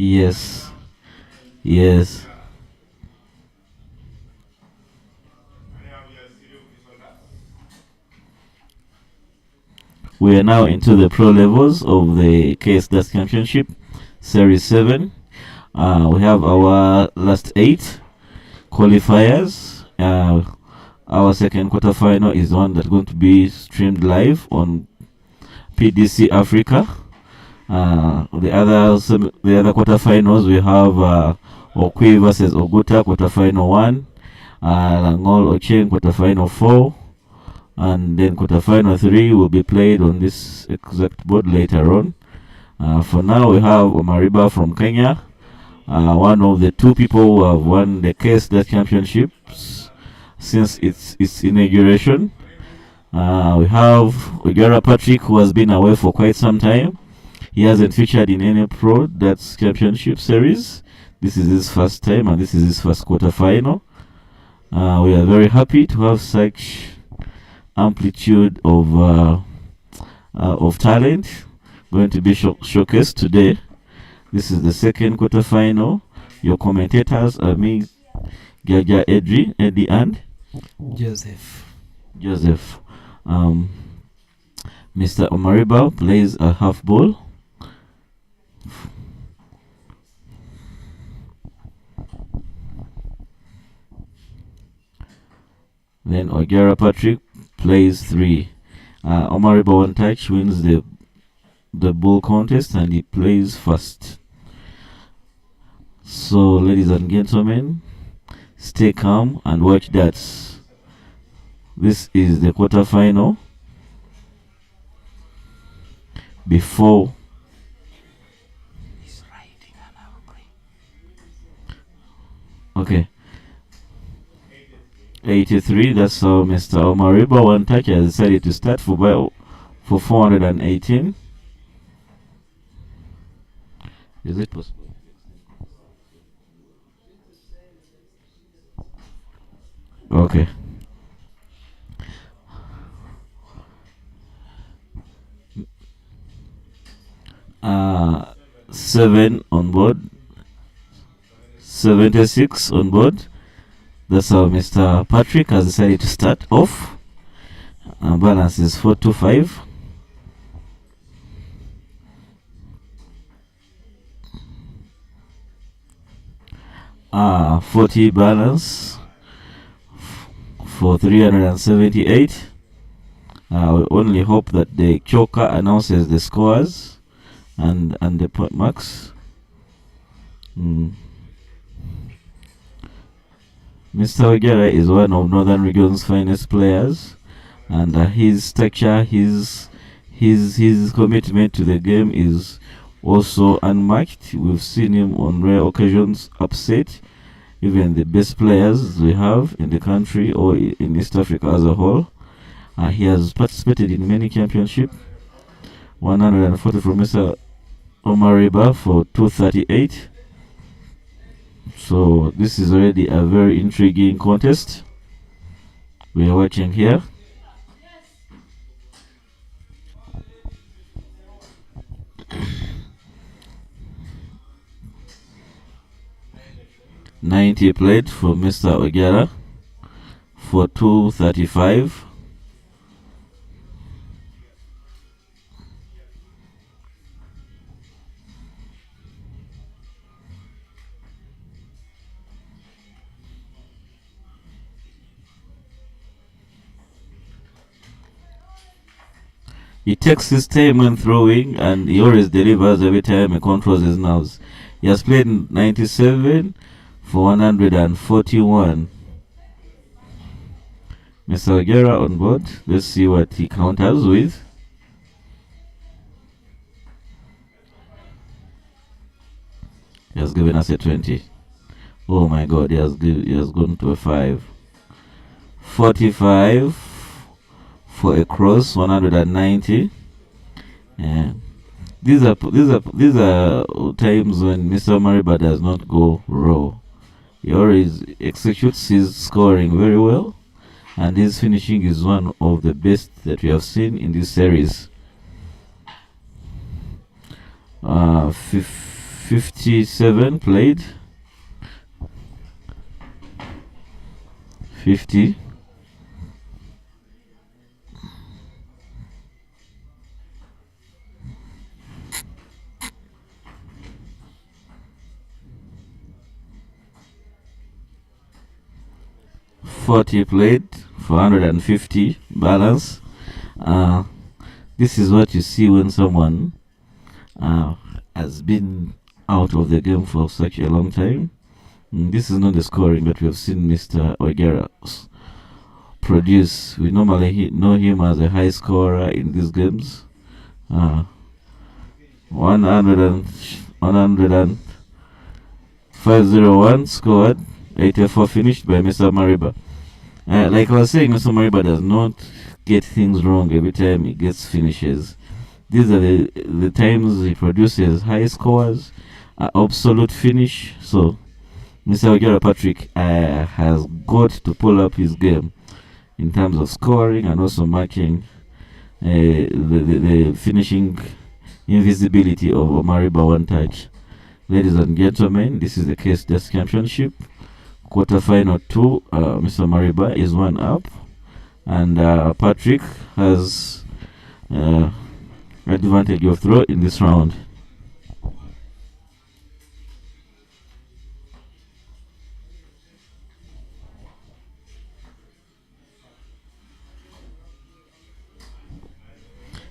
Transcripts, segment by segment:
Yes. Yes. We are now into the pro levels of the KS Dust Championship Series 7. We have our last 8 qualifiers. Our second quarterfinal is one that's going to be streamed live on PDC Africa. The other quarterfinals, we have Okwi versus Oguta, quarterfinal 1, Langol Ocheng, quarterfinal 4, and then quarterfinal 3 will be played on this exact board later on. For now, we have Omariba from Kenya, one of the 2 people who have won the KS Dust Championships since its inauguration. We have Ogara Patrick, who has been away for quite some time. He hasn't featured in any Pro Darts Championship series. This is his first time, and this is his first quarterfinal. We are very happy to have such amplitude of talent going to be showcased today. This is the second quarterfinal. Your commentators are me, Gaga, Eddie, and Joseph. Mr. Omariba plays a half ball. Then Ogara Patrick plays 3. Omariba one touch wins the ball contest, and he plays first. So, ladies and gentlemen, stay calm and watch that. This is the quarterfinal. Before okay, 83. That's how Mr. Omariba one touch has decided to start for 418. Is it possible? Okay. Uh, 7 on board, 76 on board. That's how Mr. Patrick has decided to start off. Balance is 425. Uh, 40 balance for 378. We only hope that the choker announces the scores and the point marks. Mr. Ogara is one of Northern Region's finest players, and his stature, his commitment to the game is also unmatched. We've seen him on rare occasions upset even the best players we have in the country or in East Africa as a whole. He has participated in many championships. 140 from Mr. Omariba for 238. So this is already a very intriguing contest we are watching here. $90 played for Mr. Ogara for 235. He takes his time when throwing, and he always delivers every time he controls his nerves. He has played 97 for 141. Mr. Ogara on board. Let's see what he counters with. He has given us a 20. Oh my god, he has gone to a 5. 45 for a cross, 190. Yeah. These are times when Mr. Omariba does not go raw. He always executes his scoring very well, and his finishing is one of the best that we have seen in this series. 57 played. 50. 40 played, 450 balance. This is what you see when someone has been out of the game for such a long time. This is not the scoring that we have seen Mr. Ogera produce. We normally know him as a high scorer in these games. 501 scored, 84 finished by Mr. Mariba. Like I was saying, Mr. Mariba does not get things wrong every time he gets finishes. These are the times he produces high scores, absolute finish. So Mr. Ogera Patrick has got to pull up his game in terms of scoring and also marking the finishing invisibility of Omariba one touch. Ladies and gentlemen, this is the Case Desk Championship. Quarterfinal 2, Mr. Mariba is one up, and Patrick has advantage of throw in this round.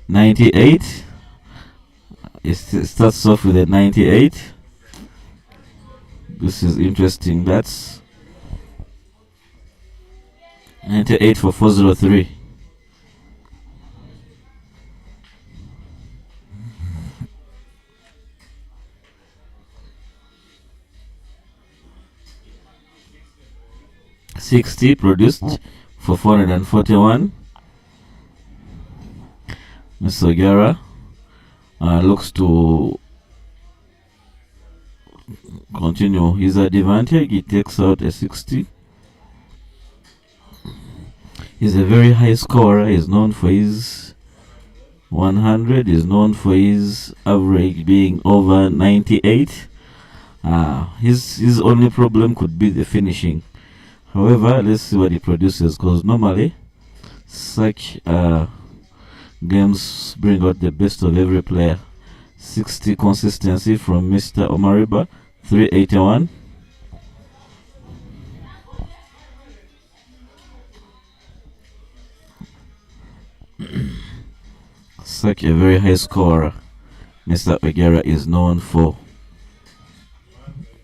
$98. It starts off with a 98. This is interesting. That's 98 for 403. $60 produced for 441. Mr. Ogera looks to continue his advantage. He takes out a 60. He's a very high scorer. He's known for his 100. He's known for his average being over 98. His only problem could be the finishing. However, let's see what he produces, because normally such games bring out the best of every player. 60 consistency from Mr. Omariba, 381. Such a very high scorer Mr. Ogera is known for.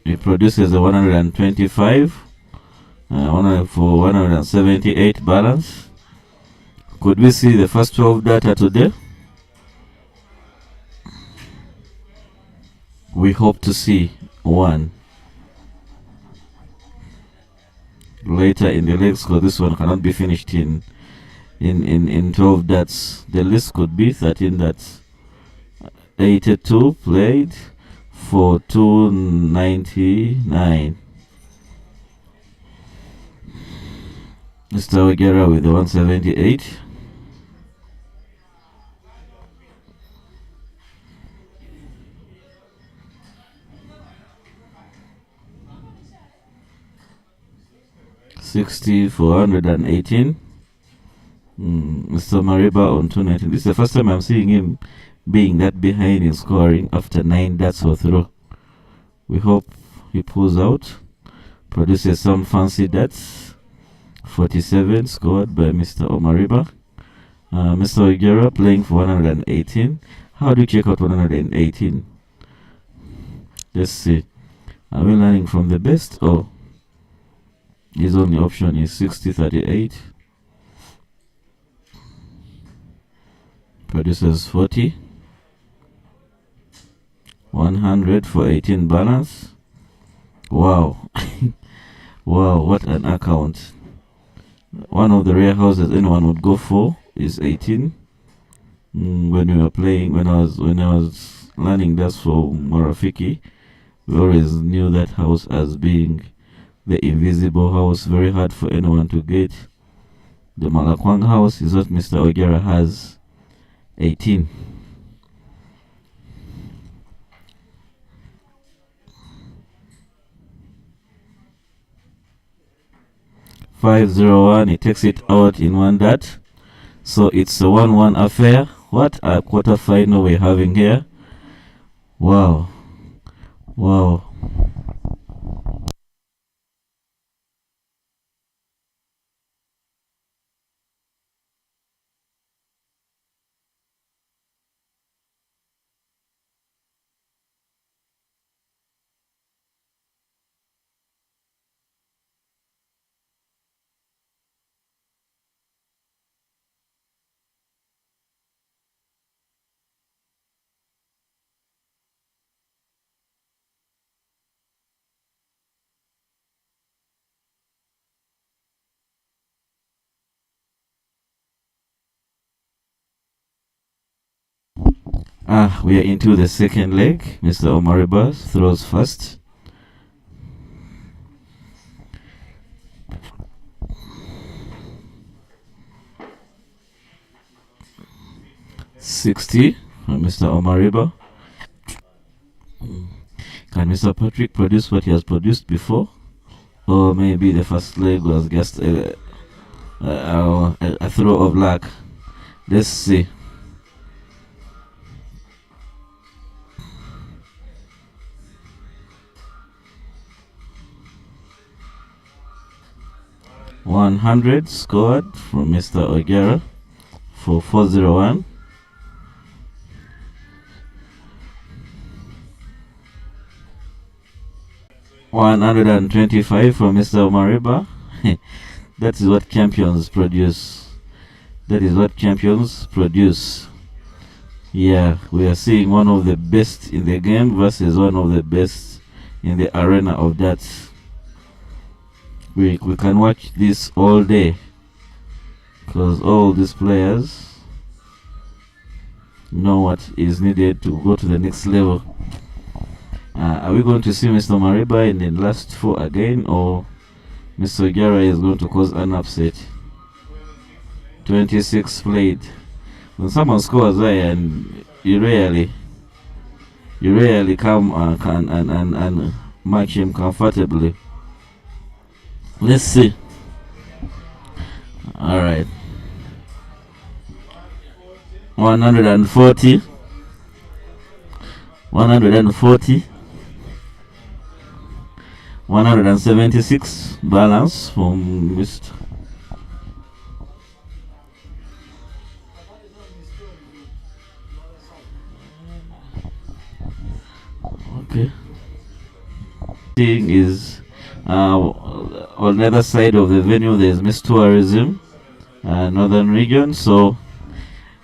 He produces a 125 for 178 balance. Could we see the first 12 data today? We hope to see one later in the legs, because this one cannot be finished in 12 dots. The list could be 13 dots. 82 played for 299. Mr. Ogera with the 178. $60 for 118. Mr. Mariba on 219. This is the first time I'm seeing him being that behind in scoring after 9 dots or throw. We hope he pulls out, produces some fancy dots. 47 scored by Mr. Omariba. Mr. Ogera playing for 118. How do you check out 118? Let's see. Are we learning from the best, or his only option is 60-38? Produces 40. 100 for 18 balance. Wow. Wow, what an account. One of the rare houses anyone would go for is 18. When we were playing, when I was learning that for Marafiki, we always knew that house as being the invisible house, very hard for anyone to get. The Malakwang house is what Mr. Ogera has, 18. 501. He takes it out in one dart. So it's a 1-1 affair. What a quarterfinal we're having here. Wow. Wow. We are into the second leg. Mr. Omariba throws first. $60 from Mr. Omariba. Can Mr. Patrick produce what he has produced before? Or maybe the first leg was just a throw of luck. Let's see. $100 scored from Mr. Ogera for 401. $125 from Mr. Omariba. That is what champions produce. That is what champions produce. Yeah, we are seeing one of the best in the game versus one of the best in the arena of that. We can watch this all day because all these players know what is needed to go to the next level. Are we going to see Mr. Mariba in the last 4 again, or Mr. Ogera is going to cause an upset? 26 played. When someone scores there, and you rarely come and match him comfortably. Let's see. All right. 140. 176 balance from Mr. Okay. Thing is on the other side of the venue there's Miss Tourism, Northern Region, so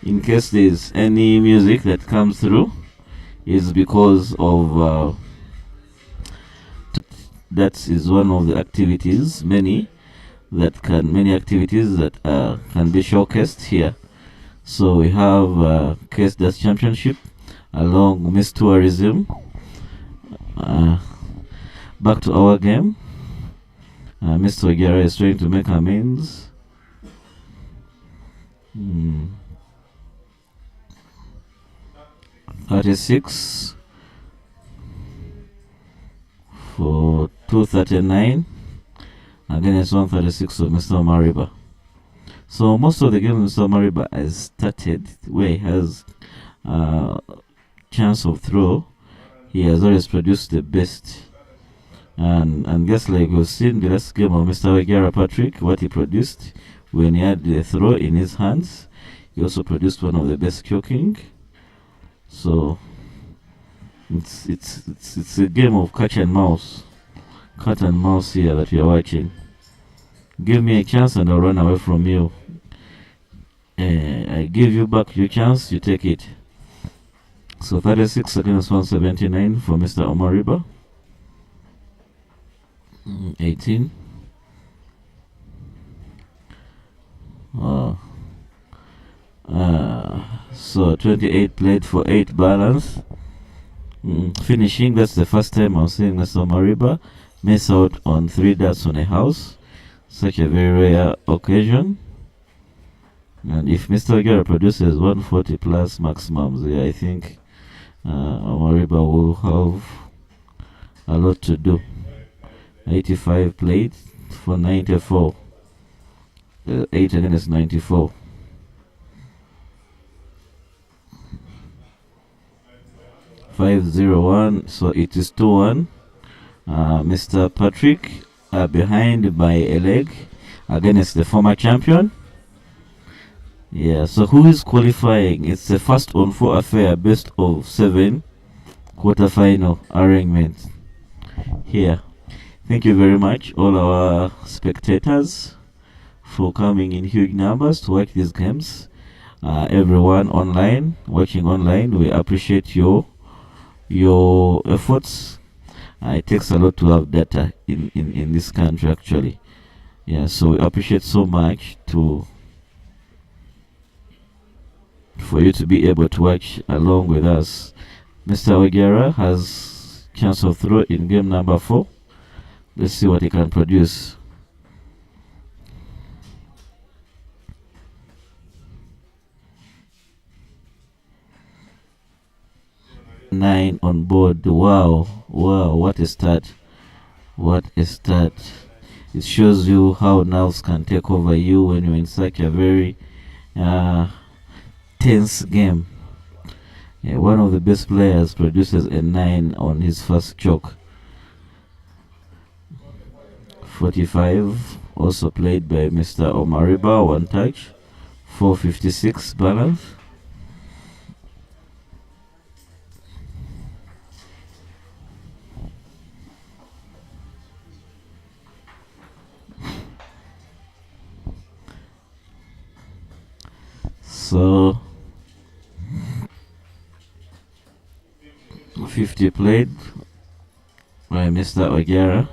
in case there's any music that comes through is because of that is one of the activities, many activities that can be showcased here. So we have Case Dance Championship along Miss Tourism. Back to our game. Mr. Ogera is trying to make amends. 36 for 239 against 136 of Mr. Mariba. So most of the games Mr. Mariba has started where he has chance of throw. He has always produced the best. And just like we've seen the last game of Mr. Ogera Patrick, what he produced when he had the throw in his hands, he also produced one of the best choking. So it's a game of cat and mouse here that you're watching. Give me a chance and I'll run away from you. I give you back your chance, you take it. So 36 against 179 for Mr. Omariba. 18. So 28 played for 8 balance. Finishing, that's the first time I'm seeing Mr. Mariba miss out on 3 darts on a house. Such a very rare occasion. And if Mr. Ogera produces 140 plus maximums, yeah, I think Mariba will have a lot to do. 85 played for 94. 8 against 94. Five zero one. So it is 2-1. Mr. Patrick behind by a leg against the former champion. Yeah, so who is qualifying? It's the first on four affair, best of 7 quarterfinal arrangement here. Thank you very much, all our spectators, for coming in huge numbers to watch these games. Everyone online, watching online, we appreciate your efforts. It takes a lot to have data in this country, actually. Yeah, so we appreciate so much for you to be able to watch along with us. Mr. Ogera has chance of throw in game number 4. Let's see what he can produce. Nine on board. Wow, wow, what a start. What a start. It shows you how nerves can take over you when you're in such a very tense game. Yeah, one of the best players produces a 9 on his first choke. 45, also played by Mr. Omariba, one touch. 456 balance. So 50 played by Mr. Ogera.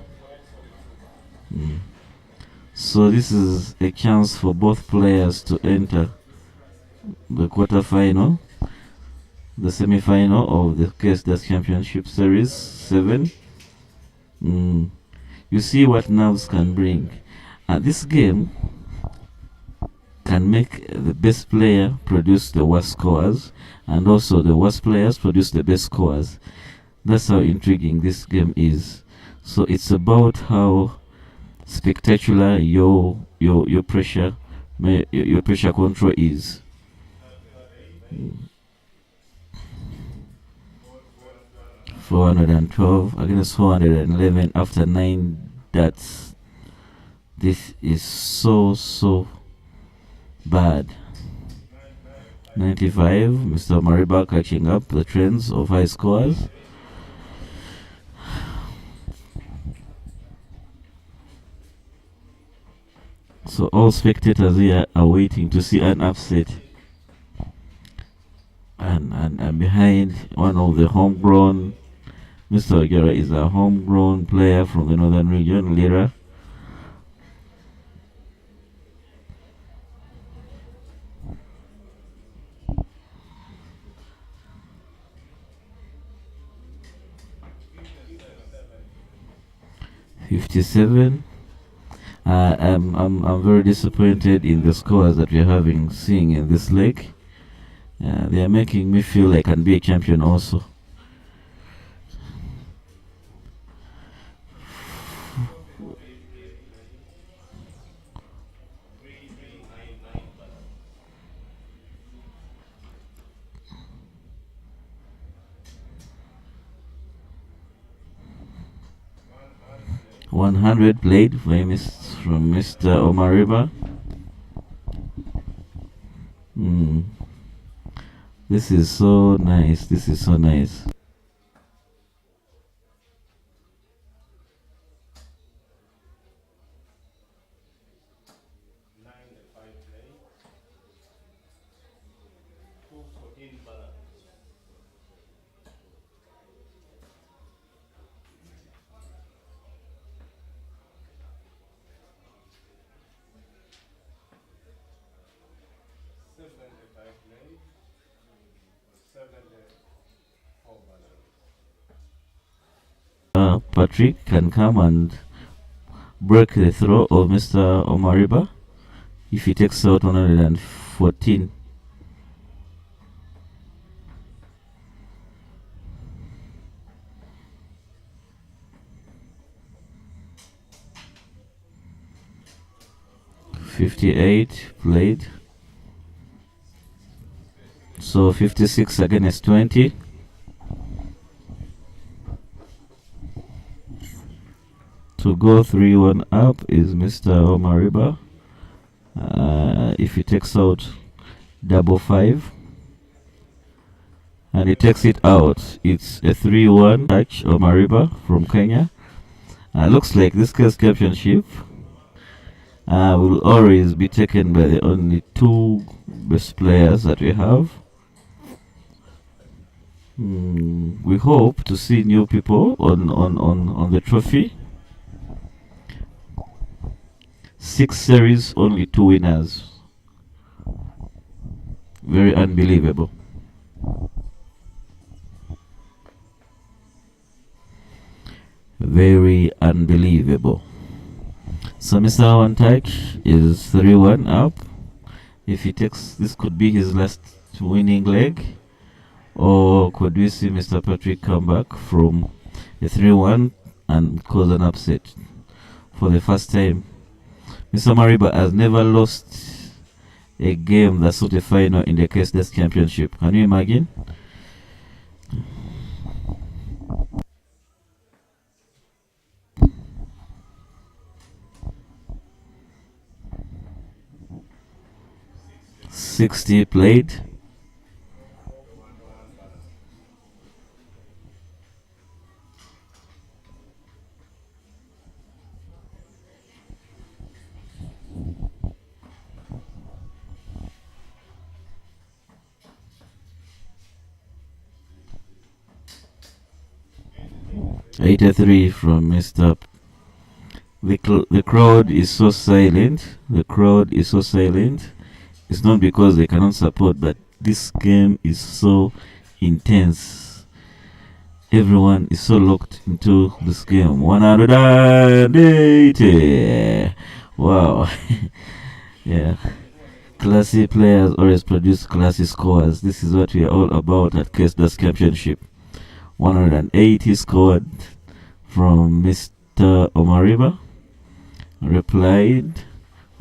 So this is a chance for both players to enter the quarterfinal, the semi-final of the KSDAS Championship Series 7. You see what nerves can bring. This game can make the best player produce the worst scores, and also the worst players produce the best scores. That's how intriguing this game is. So it's about how spectacular your pressure your pressure control is. 412 against 411 after 9 darts. This is so bad. 95, Mr. Mariba catching up the trends of high scores. So all spectators here are waiting to see an upset. And behind one of the homegrown, Mr. Ogera is a homegrown player from the northern region, Lira. $57. I'm very disappointed in the scores that we're having seeing in this league. They are making me feel like I can be a champion also. $100 played from Mr. Omariba. This is so nice. This is so nice. Patrick can come and break the throw of Mr. Omariba if he takes out 114. 58 played. So 56 against 20. To go 3-1 up is Mr. Omariba. If he takes out double 5 and he takes it out, it's a 3-1 touch Omariba from Kenya. Looks like this case championship will always be taken by the only two best players that we have. We hope to see new people on the trophy. 6 series, only 2 winners. Very unbelievable. Very unbelievable. So Mr. One Touch is 3-1 up. If he takes, this could be his last winning leg. Or could we see Mr. Patrick come back from a 3-1 and cause an upset for the first time? Mr. Mariba has never lost a game that's not a final in the KSDS Championship. Can you imagine? "60 played. "83 from Mr. The crowd is so silent. The crowd is so silent. It's not because they cannot support, but this game is so intense. Everyone is so locked into this game. 180. Wow. Yeah. Classy players always produce classy scores. This is what we are all about at KSDS Championship. 180 scored from Mr. Omariba. Replied.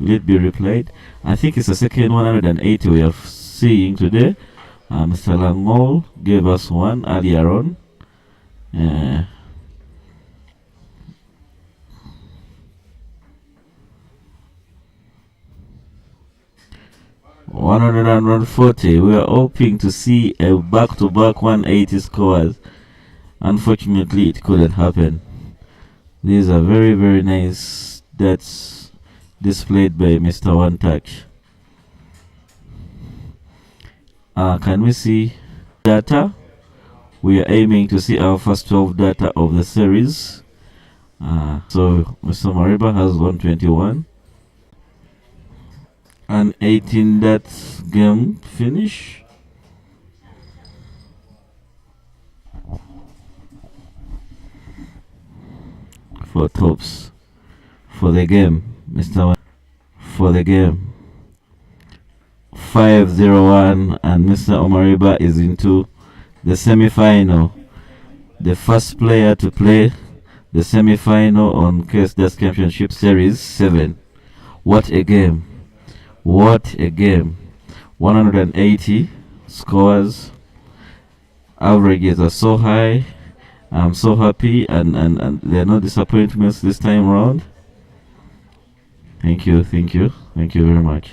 Will it be replied? I think it's the second 180 we are seeing today. Mr. Langol gave us one earlier on. 140. We are hoping to see a back-to-back 180 scores. Unfortunately, it couldn't happen. These are very, very nice stats displayed by Mr. One Touch. Can we see data? We are aiming to see our first 12 data of the series. So Mr. Mariba has 121. And 18 that game finish. For tops. For the game, Mr. For the game. 501 and Mr. Omariba is into the semi-final. The first player to play the semi-final on KSDS Championship Series 7. What a game. What a game. 180 scores. Averages are so high. I'm so happy and there are no disappointments this time around. Thank you very much.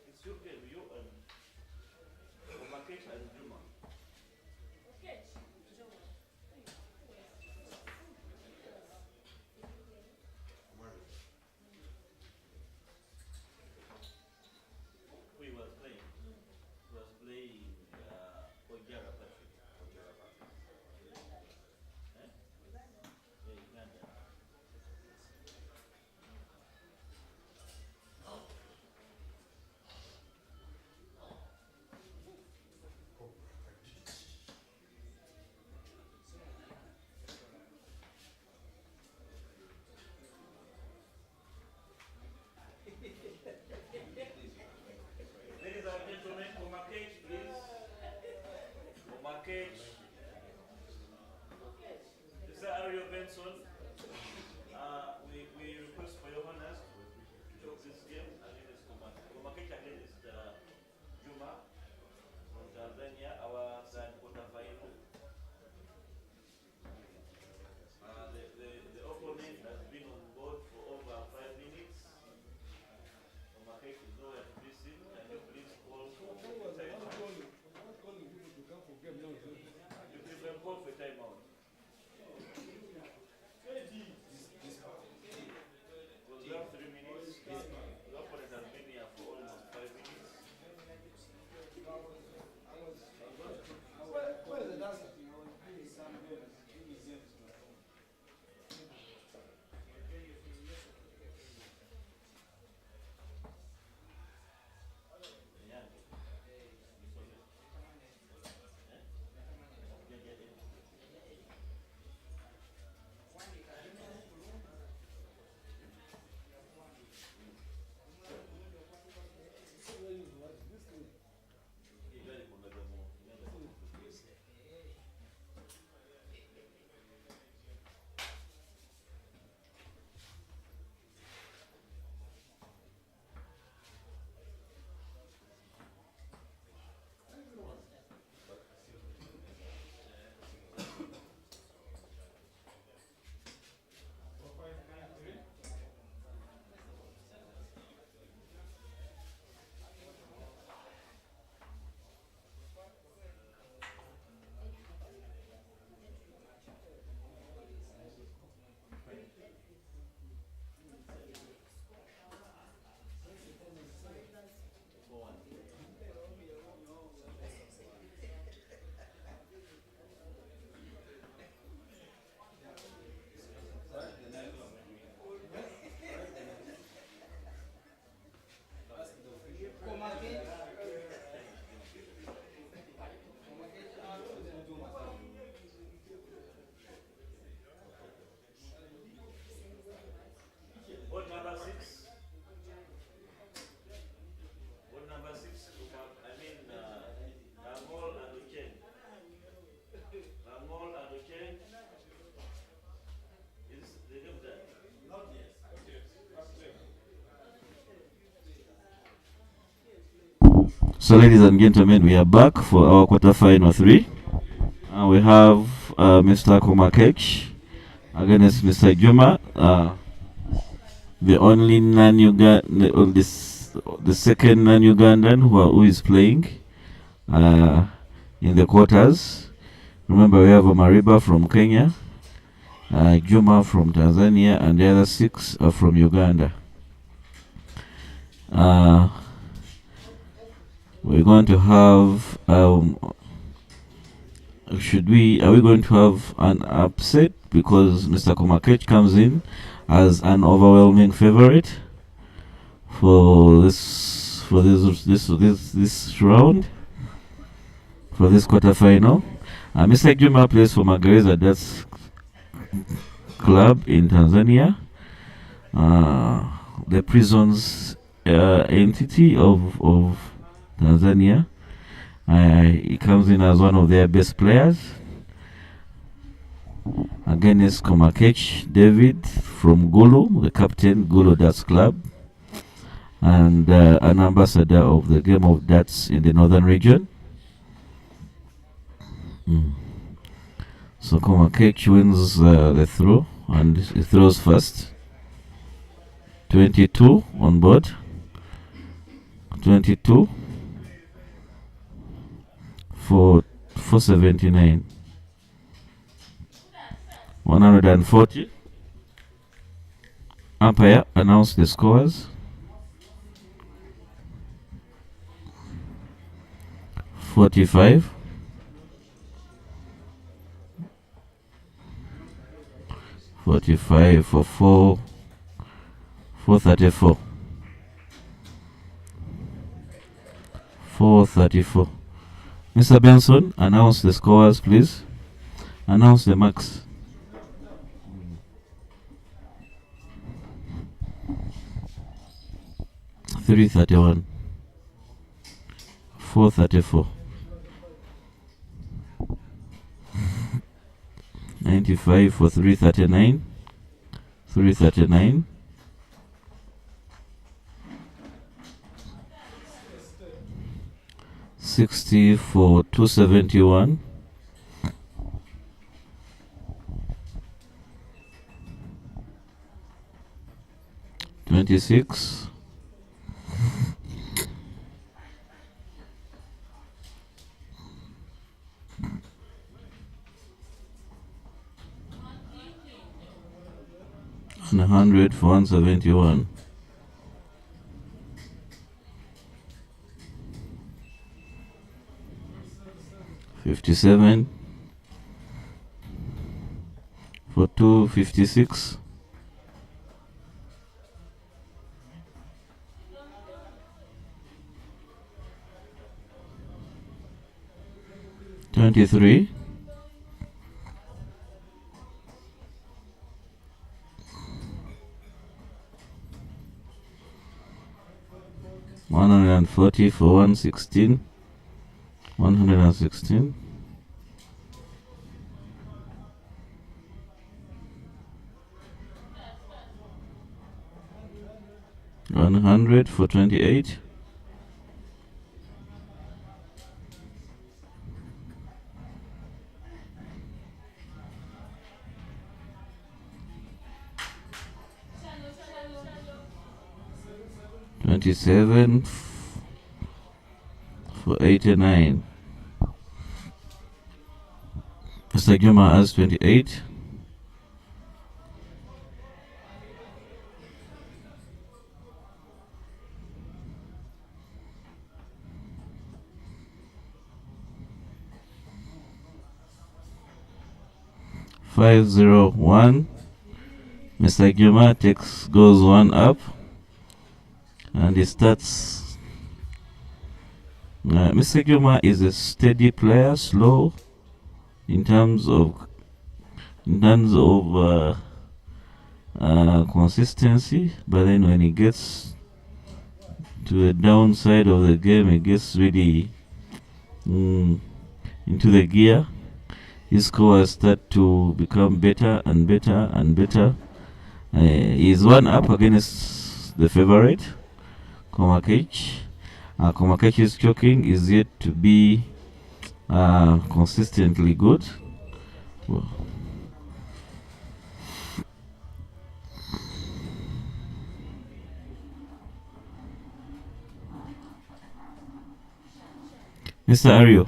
It's your game. You and Omakech and Juma. We was playing. Was playing Ojara Patrick. Eh? Yeah, Uganda. Ladies and gentlemen, Omakech, please. Omakech. Mr. Ariel Benson, we request for your honors to talk this game against Omakech. Omakech against Juma from Tanzania, our third quarterfinal. The opponent has been on board for over 5 minutes. Omakech is nowhere to be seen. Can you please call for timeout? You can call for timeout. We'll have 3 minutes. The opponent has been here for almost 5 minutes. Where is the dancer? What number 6? What number 6? I mean, Ramol and Ucheng. Ramol and Ucheng. Is the game done? Not yet. So, ladies and gentlemen, we are back for our quarterfinal 3. We have Mr. Komakech against Mr. Juma. The only non-Ugandan, the second non-Ugandan who is playing in the quarters. Remember, we have Mariba from Kenya, Juma from Tanzania, and the other 6 are from Uganda. We're going to have are we going to have an upset because Mr. Komakech comes in as an overwhelming favorite for this round, for this quarterfinal. Mr. Juma plays for Magereza, that's club in Tanzania, the prisons entity of Tanzania. He comes in as one of their best players. Against Komakech David from Gulu, the captain, Gulu Darts Club, and an ambassador of the game of darts in the northern region. So Komakech wins the throw, and he throws first. 22 on board. 22 for 479. 140. Umpire announced the scores. 45. 45 for 434. 434. Mr. Benson, announce the scores, please. Announce the marks. 331. 434. 95 for 339. 339. 60 for 271. 26. 100 for 171. 57 for 256. 23. 140 for 116. 116. 100 for 28. 27 for 89. Mr. Juma has 28. $501. Mr. Juma goes one up, and he starts. Mr. Juma is a steady player, slow in terms of consistency, but then when he gets to the downside of the game, he gets really into the gear. His scores start to become better and better and better. He's one up against the favorite, Komakech. Komakech's choking is yet to be consistently good. Mr. Ario.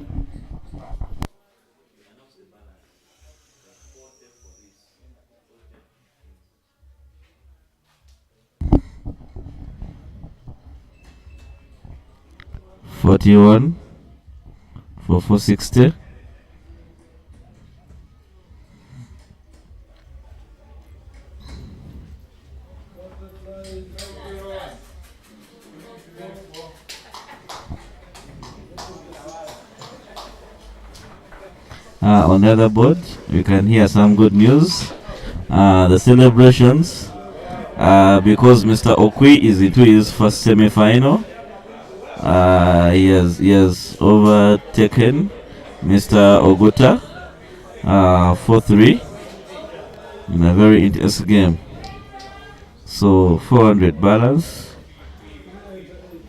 $41 for 460. On the other board, you can hear some good news. The celebrations, because Mr. Okwi is into his first semi-final. He has overtaken Mr. Oguta 4-3 in a very intense game. So 400 balance,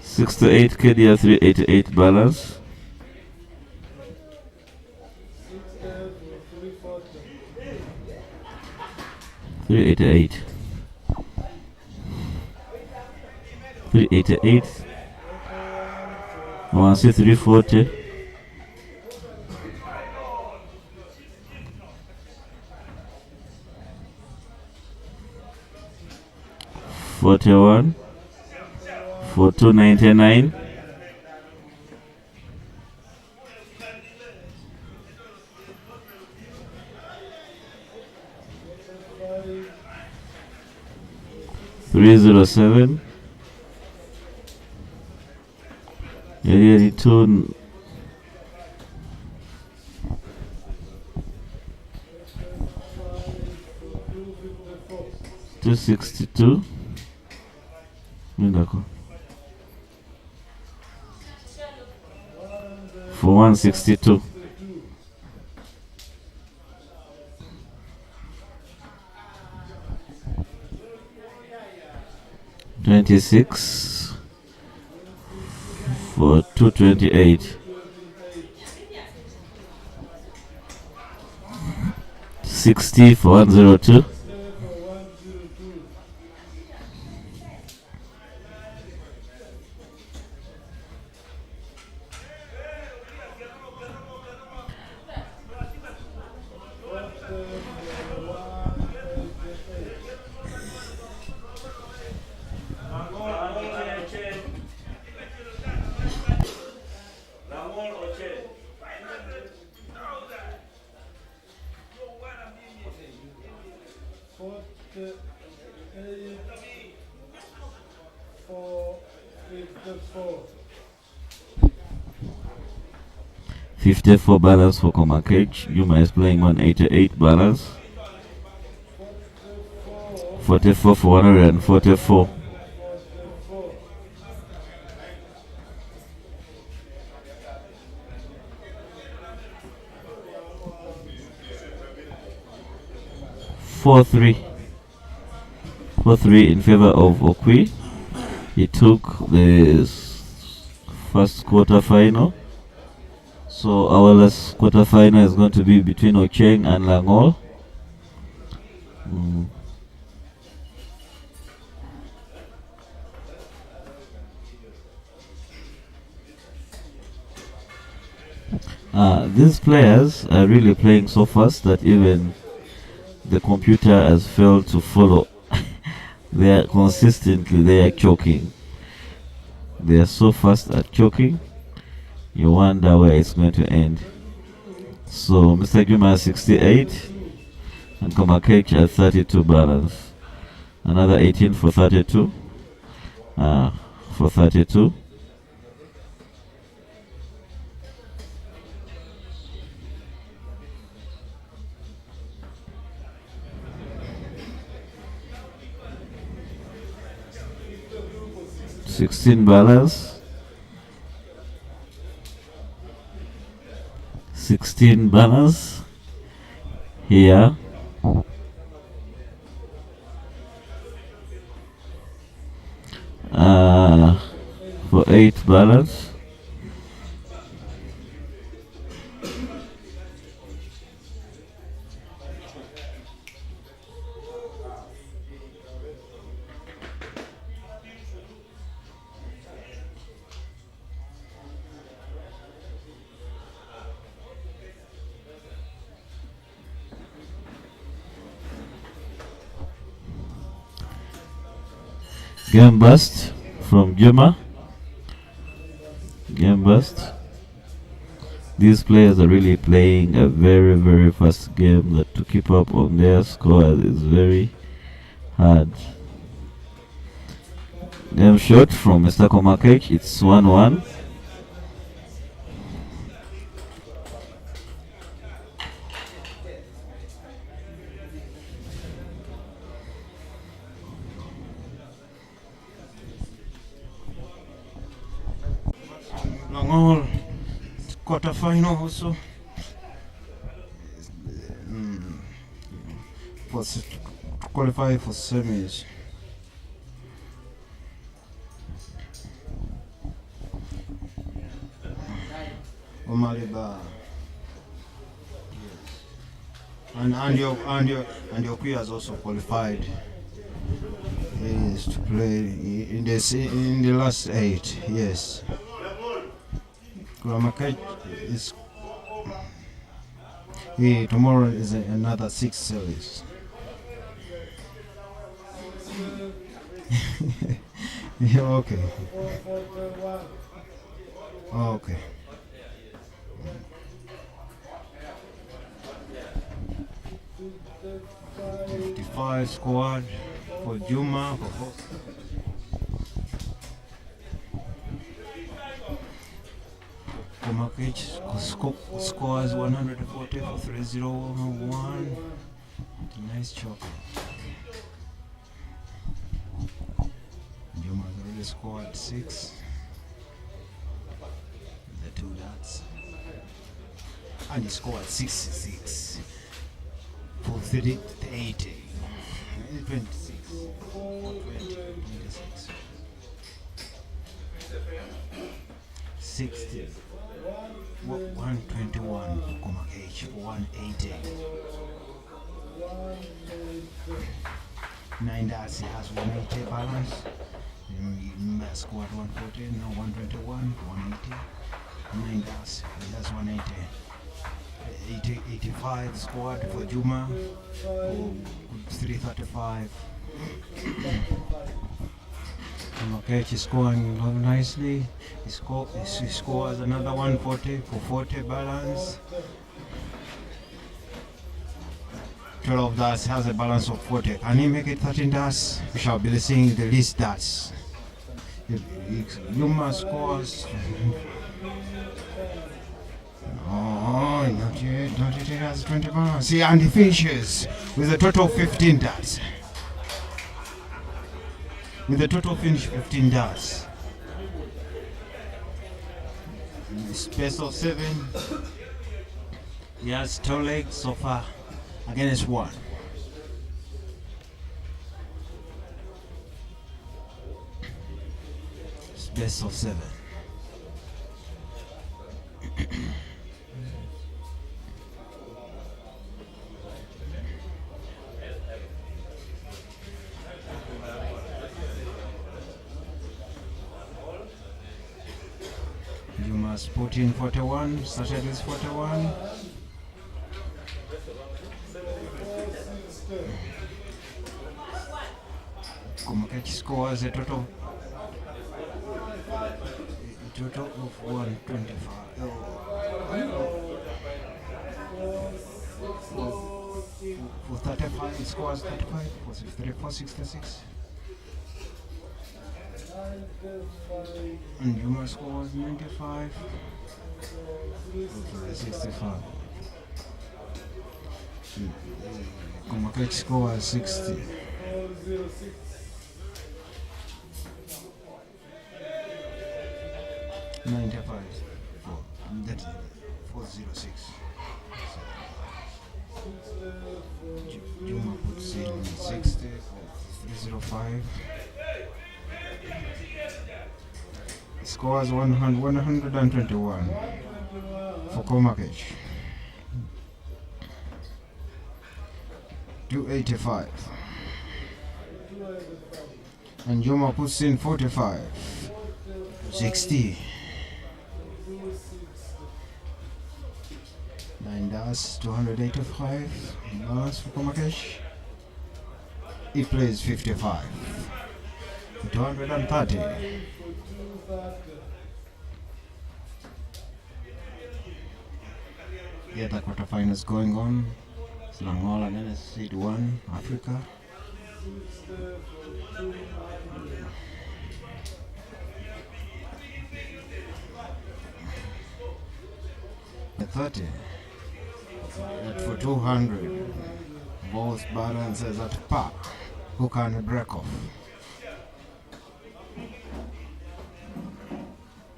68 KDR 388 balance. $388. I want to see 340. $41 for 299. $307. 82. $262. For 162. $26 for 228. $60 for 102. $54 balance for Coma Cage. Yuma is playing 188 balance. 44 for 144. $4-3 in favor of Okwi. He took the first quarter final. So our last quarter final is going to be between Ocheng and Langol. These players are really playing so fast that even the computer has failed to follow. They are choking. They are so fast at choking, you wonder where it's going to end. So Mr. Guma has 68 and Komakech at 32 balance. Another 18 for 32. For 32. $16 balance. 16 balance here. For 8 balance. Game bust from Juma. Game bust. These players are really playing a very, very fast game that to keep up on their score is very hard. Game shot from Mr. Komakech. It's 1-1. Long quarter final also. For to qualify for semis. Omaliba. Yes. And your Kuya has also qualified. Yes, to play in the last 8. Yes. Kuramaka is tomorrow is another 6 series. Yeah, okay. Okay. 55 squad for Juma. Komakich scores 140 for 301. Nice chop. Juma has already scored 6. The 2 dots. And he scored 66 for 80. 26. 26. 60. 121 for Komakich, 180. 9 dots, he has 180 balance. Squad 140, now 121, 180. 9 dots, he has 180. 85 squad for Juma, 335. Komakich is scoring nicely. He scores another 140 for 40 balance. 12 dots has a balance of 40. Can he make it 13 dots? We shall be seeing the least dots. Juma scores. Oh, not yet. Not yet. It has 20 balance. See, and he finishes with a total of 15 dots. With a total finish 15 dots. Space of 7. He has 2 legs so far against 1. Space of 7. Juma's put in 41, started with 41. Komakich scores a total of 125. For 35, it scores 35. For 64, 66. And Juma scores 95. For 65. Komakich scores 60. $95 that's 406. Juma puts in 60 for 305. Scores 121 for Komakich. 285. And Juma puts in 45. 60. 9 dots, 285 balance for Komakich. He plays 55. 230. Yeah, the quarterfinals going on. Selangor against seed 1, Africa. The 30. At for 200. Both balances at par. Who can break off?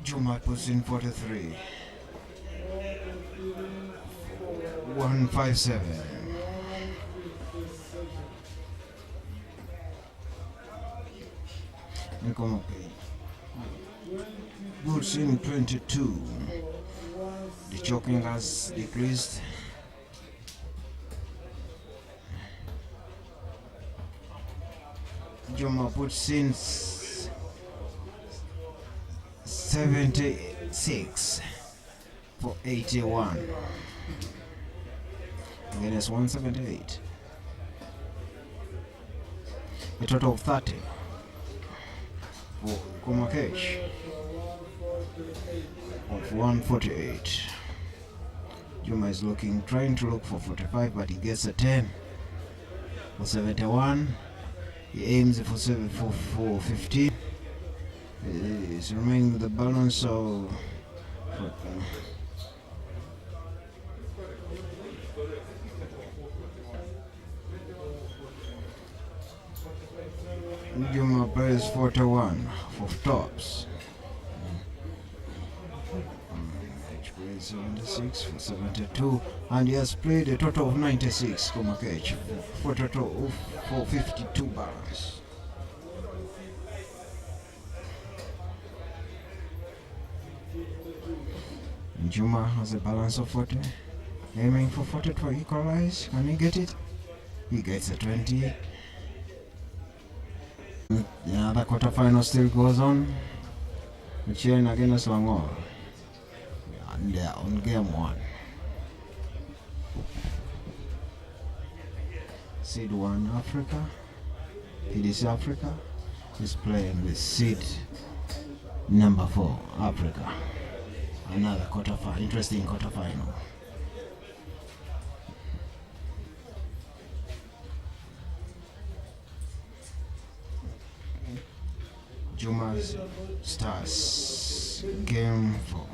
Juma puts in 43. 157. Puts in 22. The choking has decreased. Juma puts in 76 for 81 against 178. A total of 30 for Kumakesh of 148. Juma is trying to look for 45, but he gets a 10 for 71. He aims for 50. He's remaining with the balance of Juma plays 41 for tops. H plays 76 for 72, and he has played a total of 96 Kumakech for a total of 52 balance. Juma has a balance of 40, aiming for 40 to equalize. Can he get it? He gets a 20. The other quarterfinal still goes on. Chain against Selangor. And they are on game 1. Seed 1 Africa. PDC Africa is playing with seed number 4 Africa. Another interesting quarterfinal. Juma's Stars game 4.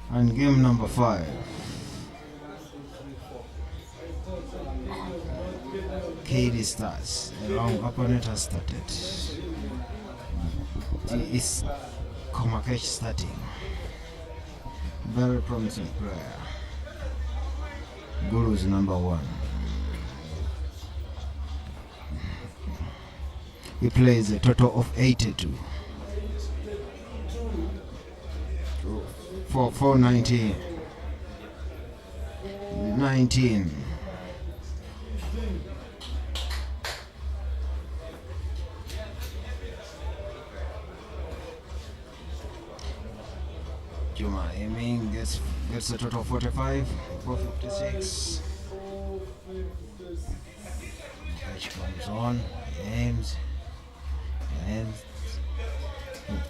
And game number 5. KD Stars. A wrong opponent has started. It's Komakech starting. Very promising player. Guru's number 1. He plays a total of 82 for 419. 19. Juma aiming gets a total of 45 for 56. Catch comes on, he aims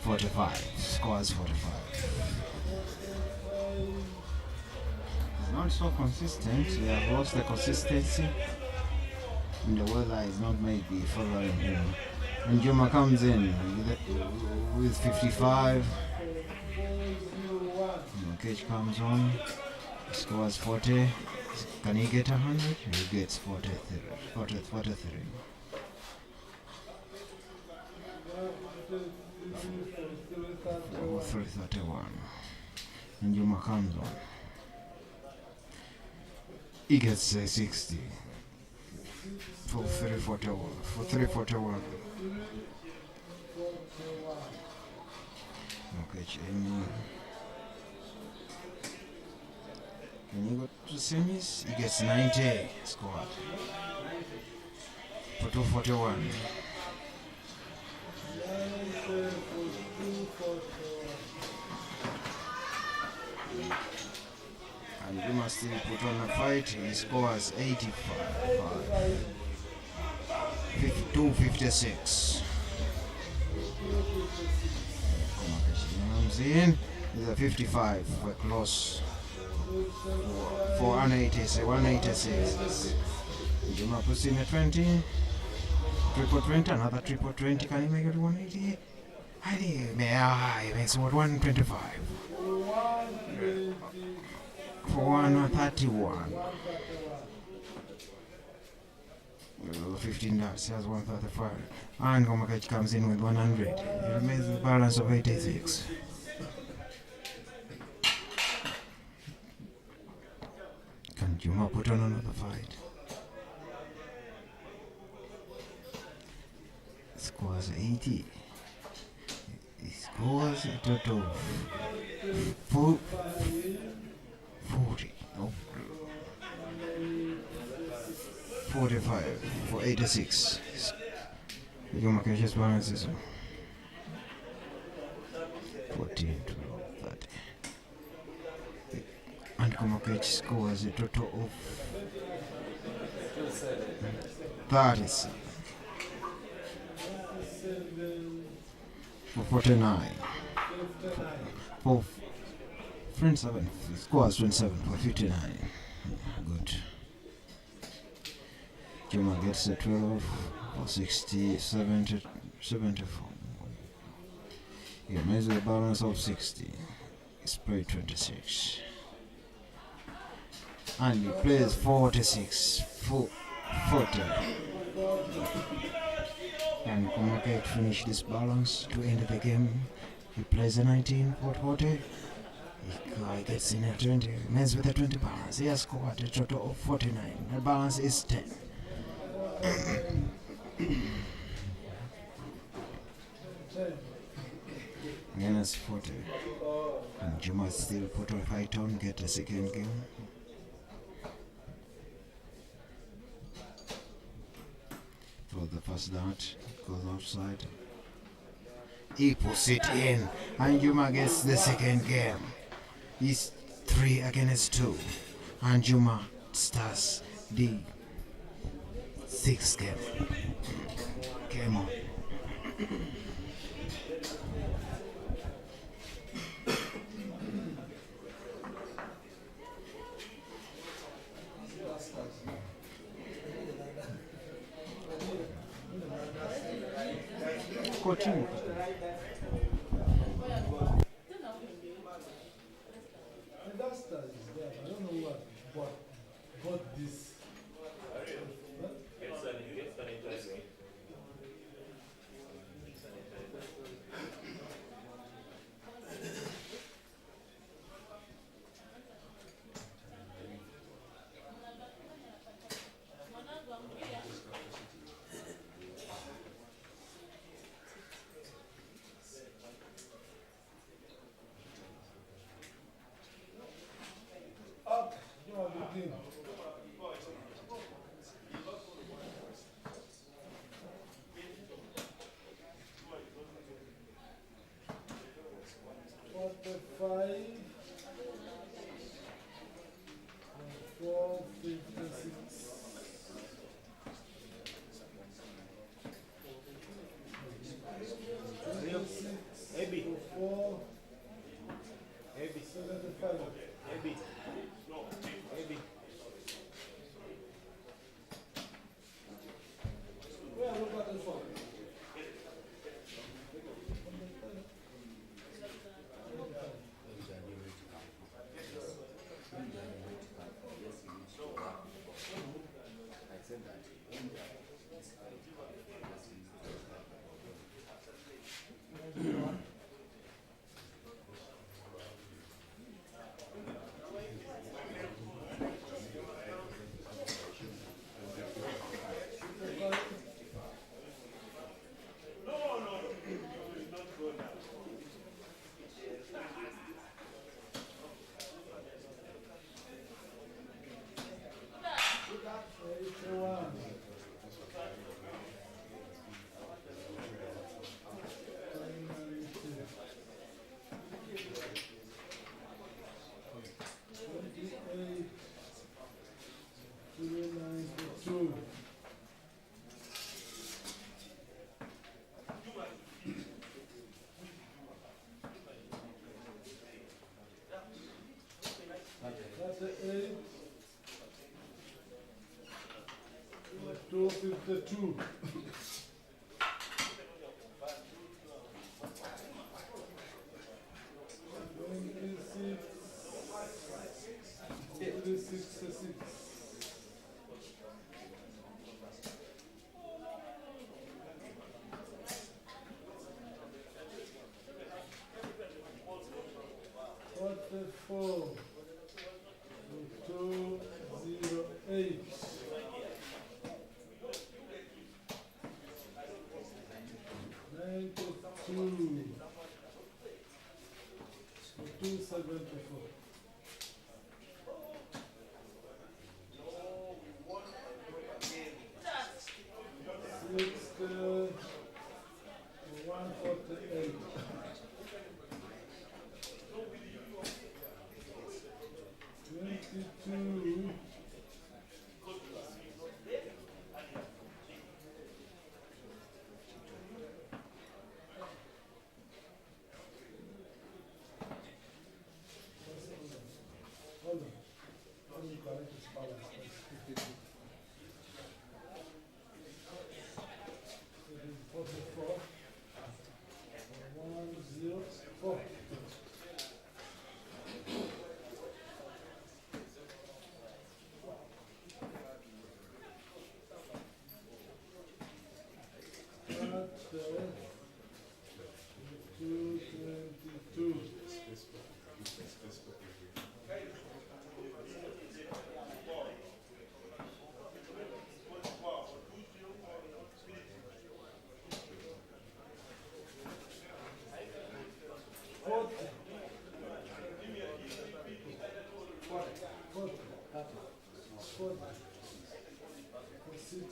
45, scores 45. He's not so consistent, he has lost the consistency, and the weather is not maybe following him. And Juma comes in with 55. Cage comes on, scores 40. Can he get 100? He gets 43. 331. And Juma comes on. He gets 60. For 341. Okay, can you go to semis? He gets 90 squad for 241. still put on a fight. He scores 85. 256. Comes in. Is a 55. We're close. For 186. Juma puts in a 20. Triple 20. Another triple 20. Can he make it 180? He makes it 125. For 131. 15 dollars, he has 135. And Gomakech comes in with 100. It remains the balance of 86. Can Juma put on another fight? Scores 80. He scores a total of 40. Oh. 45 for 86. Gomakech's balance is 14, 12, 30. And Gomakech scores a total of 37 for 49. For friend 7 scores 27 for 59. Good. Juma gets a 12 for 74. He remains with a balance of 60. He's played 26. And he plays 46 for 40. And Gomakech finish this balance to end the game. He plays a 19 for 40. He gets in a 20. Remains with a 20 balance. He has scored a total of 49. The balance is 10. Minus 40. And Juma still put a fight on, get a second game. Throw the first dart, goes outside. He puts it in, and Juma gets the second game. He's 3 against 2. And Juma starts the 6th game. Game on. Coaching. 52. 366. 44. 208. 92. 274. 60. 148. 22. 44. 104. 222.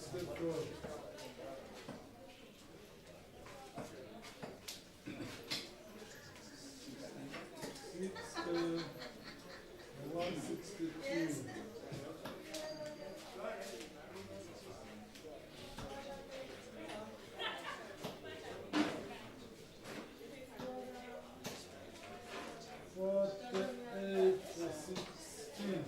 64. 162. 48. 16.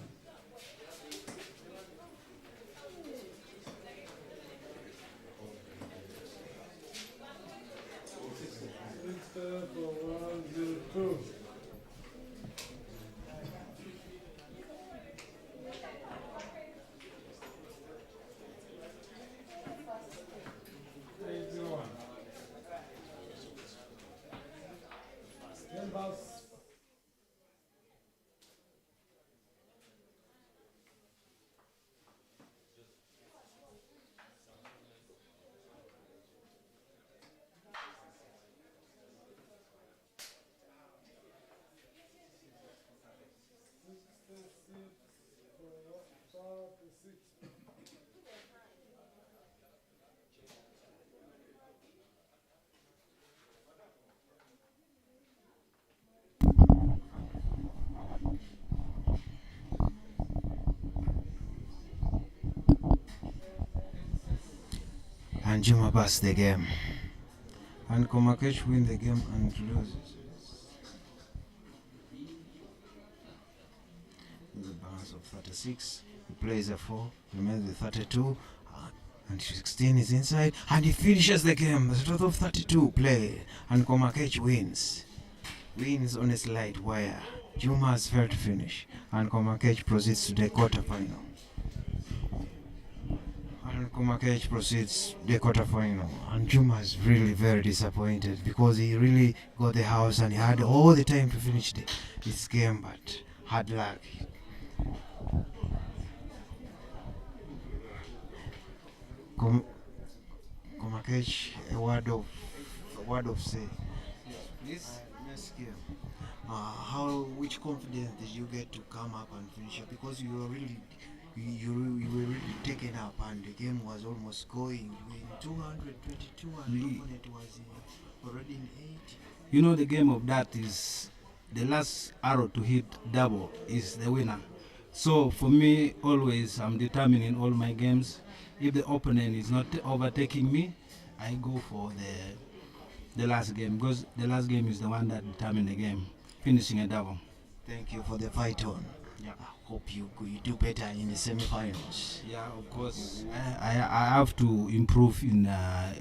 102. 81. 10 bucks. And Juma pass the game. And Komakesh win the game and loses. The balance of 36. He plays a 4, remains with 32. And 16 is inside. And he finishes the game. The total of 32 play. And Komakech wins. Wins on a slight wire. Juma has failed to finish. And Komakech proceeds to the quarterfinal. And Komakech proceeds to the quarterfinal. And Juma is really very disappointed because he really got the house and he had all the time to finish this game, but hard luck. Komakech, a word of say. Please, next game. Which confidence did you get to come up and finish it? Because you were really taken up, and the game was almost going. In 222, and the opponent was already in 8. You know, the game of that is the last arrow to hit double is the winner. So for me, always I'm determined in all my games. If the opponent is not overtaking me, I go for the last game, because the last game is the one that determines the game, finishing a double. Thank you for the fight on. Yeah, I hope you do better in the semi-finals. Yeah, of course. I have to improve in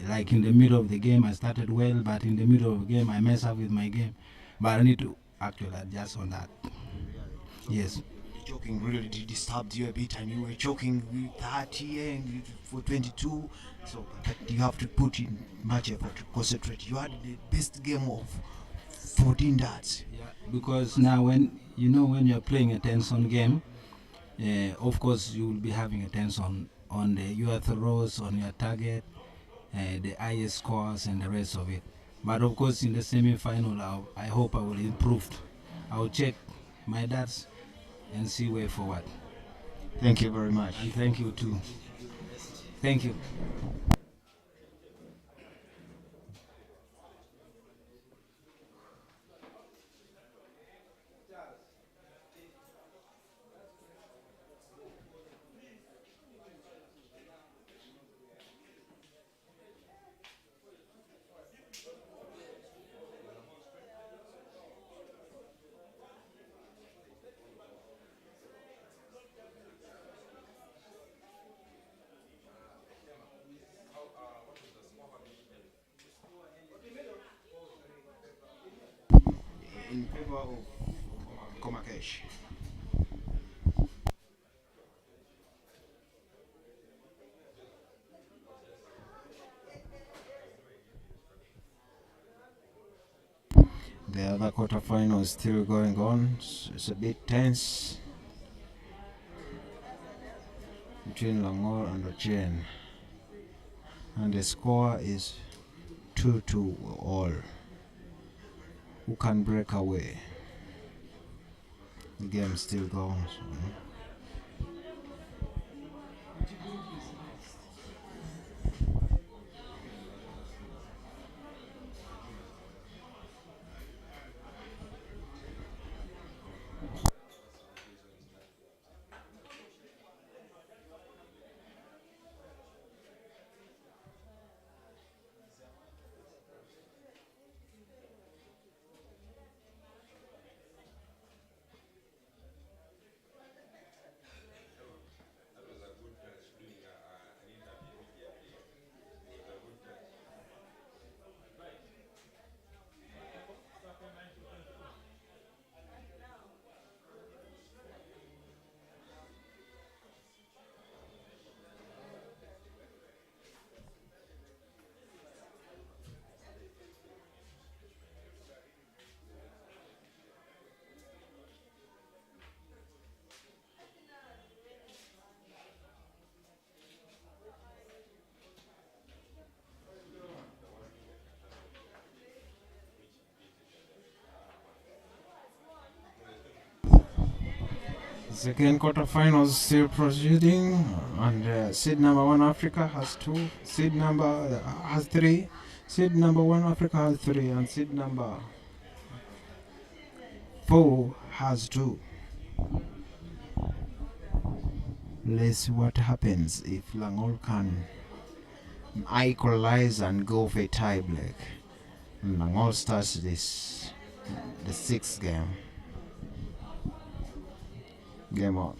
like in the middle of the game. I started well, but in the middle of the game, I mess up with my game. But I need to actually adjust on that. Yes. The choking really disturbed you a bit, and you were choking with 30 and for 22. So, but you have to put in much effort to concentrate. You had the best game of 14 darts. Yeah, because now when when you're playing a tension game, of course you will be having a tension on your throws, on your target, the highest scores and the rest of it. But of course in the semi-final, I hope I will improve. I will check my darts and see way forward. Thank you very much. And thank you too. Thank you. In favor of Komakesh. The other quarterfinal is still going on. It's a bit tense between Langor and Ochen, and the score is 2-2 all. Who can break away? The game still goes on. Second quarterfinals still proceeding, and seed number one Africa has 2, seed number has 3, seed number one Africa has 3, and seed number 4 has 2. Let's see what happens if Langol can equalize and go for a tie break. Langol starts the 6th game. Game on.